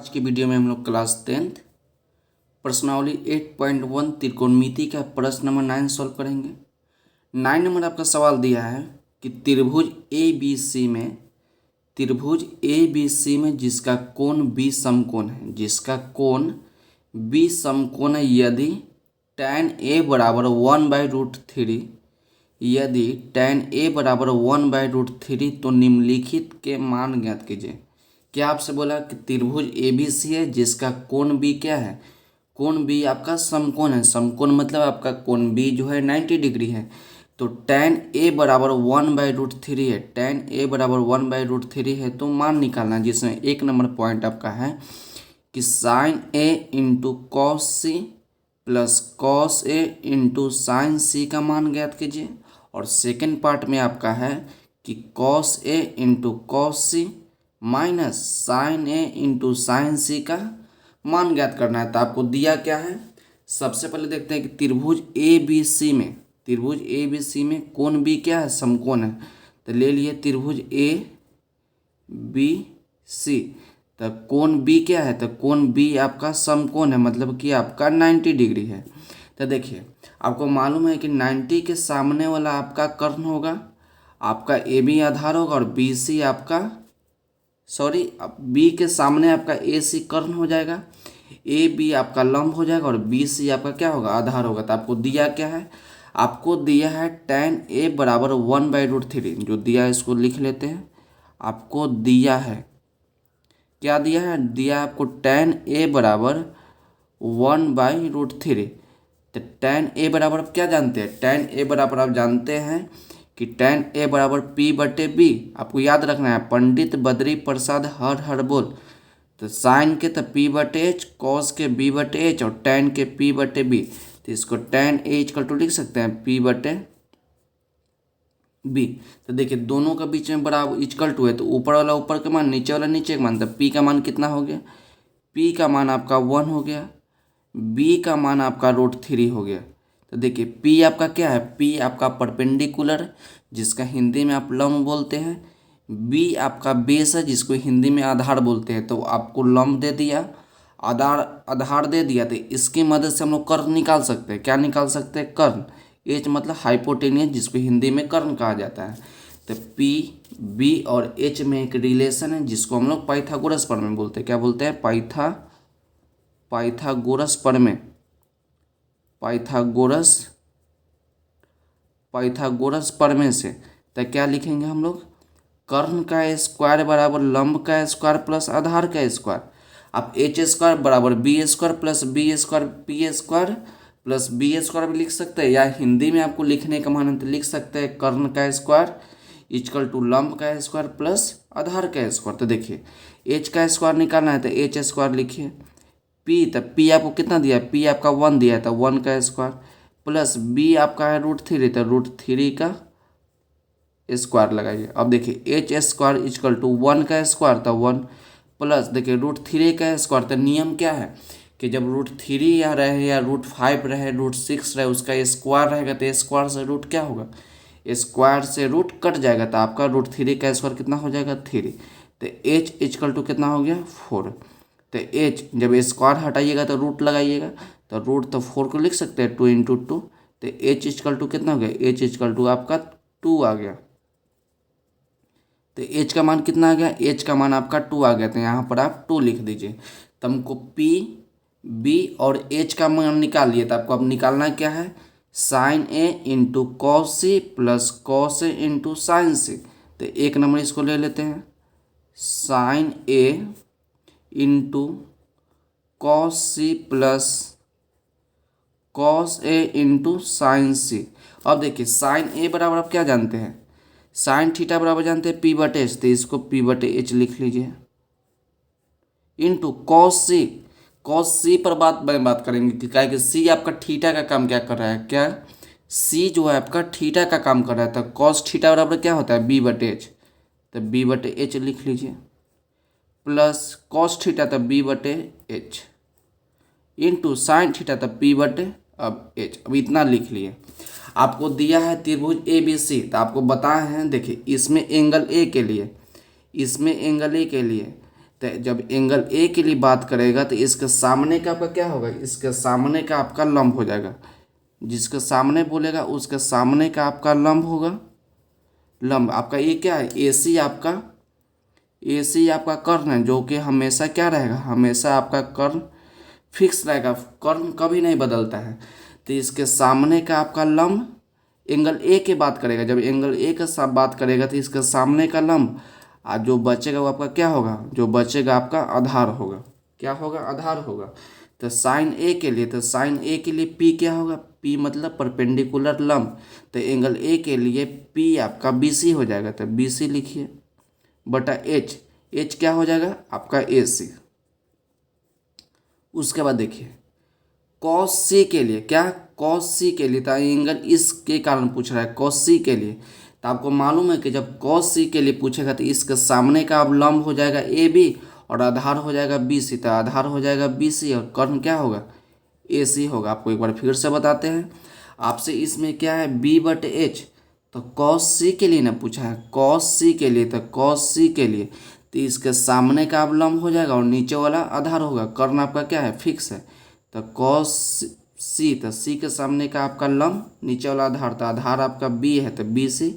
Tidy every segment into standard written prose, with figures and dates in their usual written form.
आज की वीडियो में हम लोग क्लास 10th प्रश्नावली 8.1 त्रिकोणमिति का प्रश्न नंबर 9 सॉल्व करेंगे। 9 नंबर आपका सवाल दिया है कि त्रिभुज ए बी सी में जिसका कोण बी समकोण है, यदि tan a बराबर 1/√3 यदि tan a बराबर 1/√3 तो निम्नलिखित के मान ज्ञात कीजिए। क्या आपसे बोला कि त्रिभुज ए बी सी है जिसका कोण बी क्या है, कोण बी आपका समकोण है। समकोण मतलब आपका कोण बी जो है 90 डिग्री है। तो tan a बराबर 1/√3 है, tan a बराबर 1/√3 है तो मान निकालना है, जिसमें एक नंबर पॉइंट आपका है कि sin a into cos C plus cos A into sine C का मान ज्ञात कीजिए। और सेकेंड पार्ट में आपका है कि cos A into cos C minus sine A into sine C का मान ज्ञात करना है। तो आपको दिया क्या है, सबसे पहले देखते हैं कि त्रिभुज ए बी सी में कोण बी क्या है, समकोण है। तो ले लिए त्रिभुज ए बी सी, तो कोण बी क्या है, तो कोण बी आपका समकोण है, मतलब कि आपका 90 डिग्री है। तो देखिए आपको मालूम है कि 90 के सामने वाला आपका कर्ण होगा, आपका ए बी आधार होगा और बी सी आपका बी के सामने आपका ए सी कर्ण हो जाएगा, ए बी आपका लंब हो जाएगा और बी सी आपका क्या होगा, आधार होगा। तो आपको दिया क्या है, आपको दिया है tan a बराबर 1/√3, जो दिया है इसको लिख लेते हैं। आपको दिया है, क्या दिया है, दिया आपको tan a बराबर 1/√3। तो tan a बराबर आप क्या जानते हैं, tan a बराबर आप जानते हैं कि tan a बराबर p/b। आपको याद रखना है, पंडित बद्री प्रसाद हर हर बोल। तो साइन के तो p/h, कॉस के b/h और tan के p/b। तो इसको tan a = लिख सकते हैं p/b। तो देखिए दोनों का बीच में बराबर = है, तो ऊपर वाला ऊपर का मान, नीचे वाला नीचे का मान। तो p का मान कितना हो गया, p का मान आपका 1 हो गया, b का मान आपका √3 हो गया। तो देखिए p आपका क्या है, p आपका परपेंडिकुलर जिसका हिंदी में आप लंब बोलते हैं, b आपका बेस है जिसको हिंदी में आधार बोलते हैं। तो आपको लंब दे दिया, आधार दे दिया, तो इसकी मदद से हम लोग कर्ण निकाल सकते हैं। क्या निकाल सकते हैं, कर्ण। एच मतलब हाइपोटेनियस जिसको हिंदी में कर्ण कहा जाता है। तो p b और h में एक रिलेशन है जिसको हम लोग पाइथागोरस प्रमेय बोलते हैं। क्या बोलते हैं, पाइथागोरस प्रमेय से। तो क्या लिखेंगे हम लोग, कर्ण का स्क्वायर बराबर लंब का स्क्वायर प्लस आधार का स्क्वायर। आप h² बराबर b² plus b² p² plus b² भी लिख सकते हैं, या हिंदी में आपको लिखने का मान तो लिख सकते हैं कर्ण का स्क्वायर = लंब का स्क्वायर प्लस आधार का स्क्वायर। तो देखिए h का स्क्वायर निकालना है तो h² लिखिए, p तो p आपको कितना दिया है, p आपका 1 दिया है तो 1 का स्क्वायर प्लस b आपका है √3 तो √3 का स्क्वायर लगाइए। अब देखिए h² = 1 का स्क्वायर तो 1 प्लस देखिए √3 का स्क्वायर। तो नियम क्या है कि जब √3 या रहे या √5 रहे √6 रहे उसका स्क्वायर रहेगा तो स्क्वायर से रूट क्या होगा, स्क्वायर से रूट कट जाएगा। तो आपका √3 का स्क्वायर कितना हो जाएगा, 3। तो h = कितना हो गया, 4। तो h जब स्क्वायर हटाइएगा तो रूट लगाइएगा, तो रूट तो 4 को लिख सकते हैं 2 × 2। तो h = कितना हो गया, h = आपका 2 आ गया। तो h का मान कितना आ गया, h का मान आपका 2 आ गया। तो यहाँ पर आप 2 लिख दीजिए। तो हमको p b और h का मान निकाल लिए। तो आपको अब निकालना क्या है, sine a into cos C plus cos A into sine C. तो एक नंबर इसको ले लेते हैं, sine a into cos C plus cos A into sine C. अब देखिए साइन a बराबर आप क्या जानते हैं, साइन थीटा बराबर जानते हैं p/h। तो इसको p/h लिख लीजिए इंटू कॉस सी पर बात करेंगे कि क्या कि सी आपका थीटा का काम क्या कर रहा है, क्या सी जो है आपका थीटा का काम कर रहा है। तो कॉस थीटा बराबर क्या होता है, b/h। तो b/h लिख लीजिए प्लस कॉस थीटा तो b/h इंटू साइन थीटा तो p/h। अब इतना लिख लिए। आपको दिया है त्रिभुज ए बी सी, तो आपको बताए हैं, देखिए इसमें एंगल ए के लिए तो जब एंगल ए के लिए बात करेगा तो इसके सामने का आपका क्या होगा, इसके सामने का आपका लंब हो जाएगा। जिसके सामने बोलेगा उसके सामने का आपका लंब होगा। लंब आपका ये क्या है, ए सी आपका कर्ण है, जो कि हमेशा क्या रहेगा, हमेशा आपका कर्ण फिक्स रहेगा, कर्ण कभी नहीं बदलता है। तो इसके सामने का आपका लंब एंगल ए की बात करेगा, जब एंगल ए का साथ बात करेगा तो इसके सामने का लंब, और जो बचेगा वो आपका क्या होगा, जो बचेगा आपका आधार होगा। क्या होगा, आधार होगा। तो साइन ए के लिए, तो साइन ए के लिए पी क्या होगा, पी मतलब परपेंडिकुलर लंब। तो एंगल ए के लिए पी आपका बी सी हो जाएगा, तो बी सी लिखिए बटा एच, एच क्या हो जाएगा आपका ए सी। उसके बाद देखिए कॉस सी के लिए, क्या कॉस सी के लिए, तो एंगल इसके कारण पूछ रहा है कॉस सी के लिए। तो आपको मालूम है कि जब कॉस सी के लिए पूछेगा तो इसके सामने का अब लंब हो जाएगा ए बी और आधार हो जाएगा बी सी। तो आधार हो जाएगा बी सी और कर्ण क्या होगा, ए सी होगा। आपको एक बार फिर से बताते हैं, आपसे इसमें क्या है बी बट एच, तो कॉस सी के लिए ना पूछा है, कॉस सी के लिए, तो कॉस सी के लिए तो इसके सामने का अब लंब हो जाएगा और नीचे वाला आधार होगा। कर्ण आपका क्या है, फिक्स है। तो कॉस सी, तो सी के सामने का आपका लंब नीचे वाला आधार, तो आधार आपका बी है तो बी सी,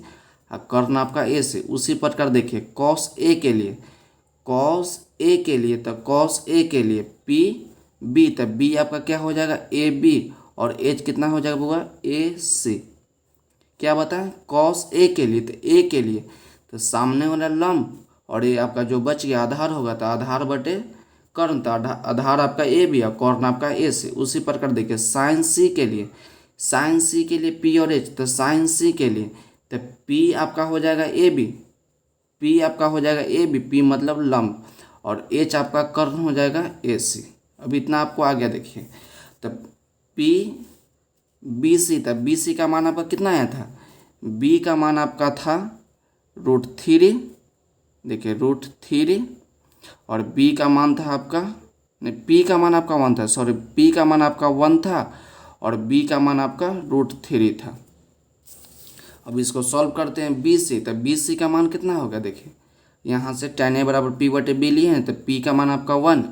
और कर्ण आपका ए सी। उसी प्रकार देखिए कॉस ए के लिए, कॉस ए के लिए, तो कॉस ए के लिए पी बी, तो बी आपका क्या हो जाएगा ए बी और एच कितना हो जाएगा होगा ए सी। क्या बताएं, कॉस ए के लिए, तो ए के लिए तो सामने वाला लंब और ये आपका जो बच गया आधार होगा, तो आधार बटे कर्ण, तो आधार आपका ए बी और कर्ण आपका ए सी। उसी प्रकार देखिए साइन सी के लिए, साइन सी के लिए पी और एच, तो साइन सी के लिए तो पी आपका हो जाएगा ए बी, पी आपका हो जाएगा ए बी, पी मतलब लंब, और एच आपका कर्ण हो जाएगा ए सी। अब इतना आपको आ गया। देखिए तो पी बी सी, तब बी सी का मान आपका कितना आया था, बी का मान आपका था √3, देखिए √3, और बी का मान था आपका, नहीं पी का मान आपका 1 था, सॉरी पी का मान आपका 1 था और बी का मान आपका √3 था। अब इसको सॉल्व करते हैं बी सी, तो बी सी का मान कितना होगा, देखिए यहाँ से tan a बराबर पी बटे बी लिए हैं, तो पी का मान आपका 1,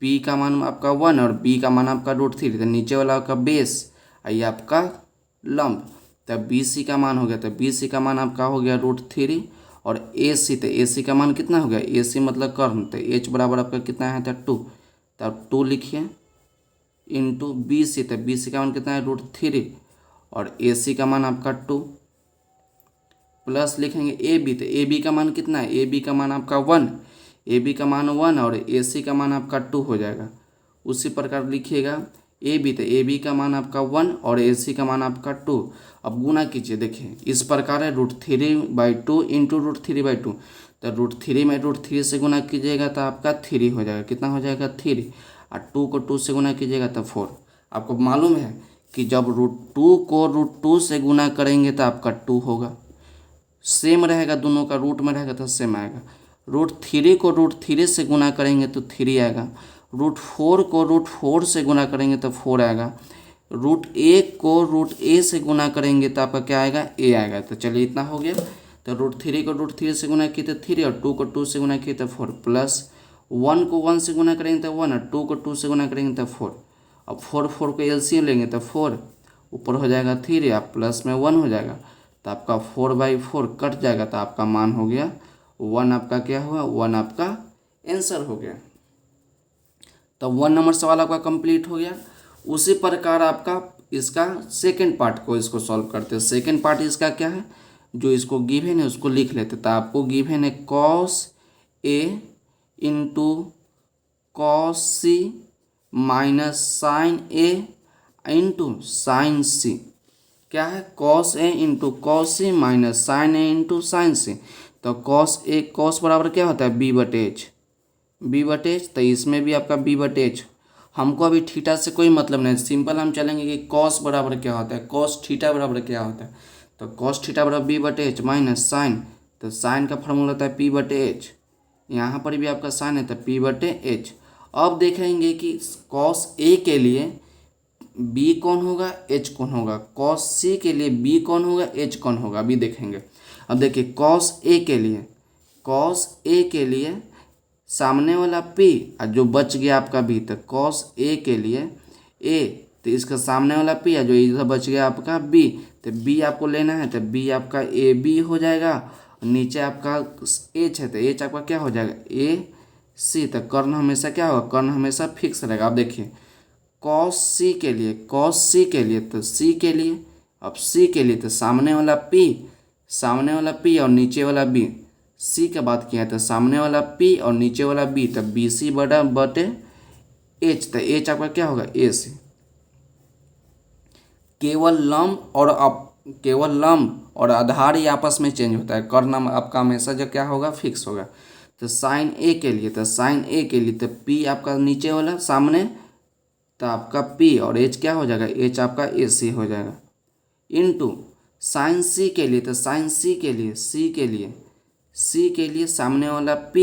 पी का मान आपका 1 और बी का मान आपका √3, तो नीचे वाला आपका बेस ये आपका लंब, तब बी सी का मान हो गया, तो बी सी का मान आपका हो गया √3 और ए सी, तो ए सी का मान कितना हो गया, ए सी मतलब कर्ण, तो एच बराबर आपका कितना है था 2, तब 2 लिखिए इंटू बी सी, तो बी सी का मान कितना है √3 और ए सी का मान आपका 2, प्लस लिखेंगे ए बी, तो ए बी का मान कितना है, ए बी का मान आपका 1, ए बी का मान 1 और ए सी का मान आपका 2 हो जाएगा। उसी प्रकार लिखिएगा ए बी, तो ए बी का मान आपका 1 और ए सी का मान आपका 2। अब गुना कीजिए, देखिए इस प्रकार है √3/2 इंटू √3/2, तो √3 में √3 से गुना कीजिएगा तो आपका 3 हो जाएगा, कितना हो जाएगा 3, और 2 को 2 से गुना कीजिएगा तो 4। आपको मालूम है कि जब √2 को √2 से गुना करेंगे तो आपका 2 होगा, सेम रहेगा, दोनों का रूट में रहेगा तो सेम आएगा। √3 को √3 से गुना करेंगे तो 3 आएगा, √4 को √4 से गुना करेंगे तो 4 आएगा, √1 को √a से गुना करेंगे तो आपका क्या आएगा, a आएगा। तो चलिए इतना हो गया। तो √3 को √3 से गुना किए तो 3 और 2 को 2 से गुना किए तो 4, प्लस 1 को 1 से गुना करेंगे तो 1 और 2 को 2 से गुना करेंगे तो 4। अब 4 को एलसीएम लेंगे तो 4 ऊपर हो जाएगा 3 आप प्लस में 1 हो जाएगा, तो आपका 4/4 कट जाएगा, तो आपका मान हो गया 1, आपका क्या हुआ 1 आपका आंसर हो गया। तो 1 नंबर सवाल आपका कंप्लीट हो गया। उसी प्रकार आपका इसका सेकंड पार्ट को इसको सॉल्व करते हैं। सेकंड पार्ट इसका क्या है, जो इसको गिवन है उसको लिख लेते। तो आपको गिवन है cos A into cos C minus sine A into sine C. क्या है, cos A into cos C minus sine A into sine C. तो cos बराबर क्या होता है b/h, b/h, तो इसमें भी आपका b/h। हमको अभी थीटा से कोई मतलब नहीं, सिंपल हम चलेंगे कि cos बराबर क्या होता है, cos थीटा बराबर क्या होता है। तो cos थीटा बराबर b/h माइनस साइन, तो साइन का फॉर्मूला होता है p/h, यहाँ पर भी आपका साइन है तो p/h। अब देखेंगे कि cos A के लिए b कौन होगा, h कौन होगा, cos C के लिए b कौन होगा, h कौन होगा, अभी देखेंगे। अब देखिए cos A के लिए सामने वाला p और जो बच गया आपका b, तो cos a के लिए a, तो इसका सामने वाला p है जो इधर बच गया आपका b, तो b आपको लेना है, तो b आपका ए बी हो जाएगा। और नीचे आपका h है, तो h आपका क्या हो जाएगा ए सी। तो कर्ण हमेशा क्या होगा, कर्ण हमेशा फिक्स रहेगा। आप देखिए cos c के लिए, cos c के लिए, तो c के लिए, अब c के लिए तो सामने वाला p और नीचे वाला b, c का बात किया है तो सामने वाला p और नीचे वाला b, तो बी सी बटा बटे h, तो h आपका क्या होगा ए सी। केवल लंब और आधार ही आपस में चेंज होता है, कर्ण आपका हमेशा जो क्या होगा फिक्स होगा। तो साइन ए के लिए, तो p आपका नीचे वाला सामने, तो आपका p और h क्या हो जाएगा, h आपका ए सी हो जाएगा। इनटू साइन सी के लिए, तो साइन सी के लिए सामने वाला p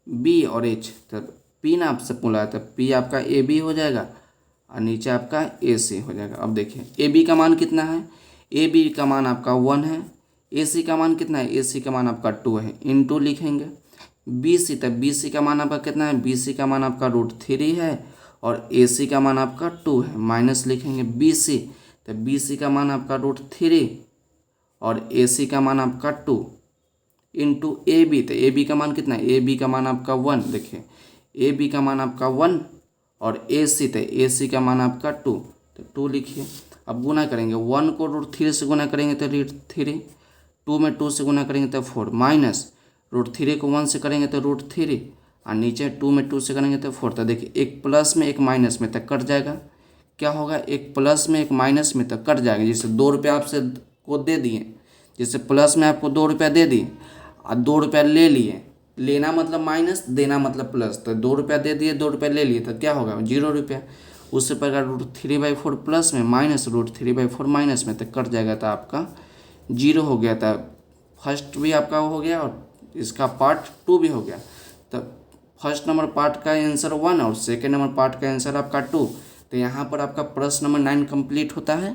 b और h, तो p ना आपसे बोला है, तो p आपका ए बी हो जाएगा और नीचे आपका ए सी हो जाएगा। अब देखिए ए बी का मान कितना है, ए बी का मान आपका 1 है, ए सी का मान कितना है, ए सी का मान आपका 2 है। इनटू लिखेंगे बी सी, तो बी सी का मान आपका कितना है, बी सी का मान आपका √3 है और ए सी का मान आपका 2 है। माइनस लिखेंगे बी सी, तो बी सी का मान आपका √3 और ए सी का मान आपका 2 इंटू ए बी, तो ए बी का मान कितना है, ए बी का मान आपका 1। देखिए ए बी का मान आपका 1 और ए सी, तो ए सी का मान आपका 2, तो 2 लिखिए। अब गुना करेंगे, 1 को √3 से गुना करेंगे तो √3, 2 में 2 से गुना करेंगे तो 4, माइनस √3 को 1 से करेंगे तो √3 और नीचे 2 में 2 से करेंगे तो 4। तो देखिए एक प्लस में एक माइनस में तक कट जाएगा, क्या होगा, एक प्लस में एक माइनस में तक कट जाएगा। जैसे 2 रुपये आपसे को दे दिए, जैसे प्लस में आपको 2 रुपया दे दिए और 2 रुपया ले लिए, लेना मतलब माइनस, देना मतलब प्लस, तो 2 रुपया दे दिए 2 रुपया ले लिए, तो क्या होगा 0 रुपया। उससे प्रकार √3/4 प्लस में माइनस √3/4 माइनस में, तो कट जाएगा, तो आपका 0 हो गया। था फर्स्ट भी आपका हो गया और इसका पार्ट 2 भी हो गया। तो फर्स्ट नंबर पार्ट का आंसर 1 और सेकेंड नंबर पार्ट का आंसर आपका 2। तो यहाँ पर आपका प्रश्न नंबर 9 कंप्लीट होता है।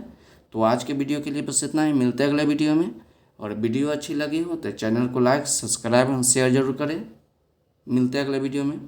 तो आज के वीडियो के लिए बस इतना ही, मिलते हैं अगले वीडियो में। और वीडियो अच्छी लगी हो तो चैनल को लाइक सब्सक्राइब और शेयर जरूर करें। मिलते हैं अगले वीडियो में।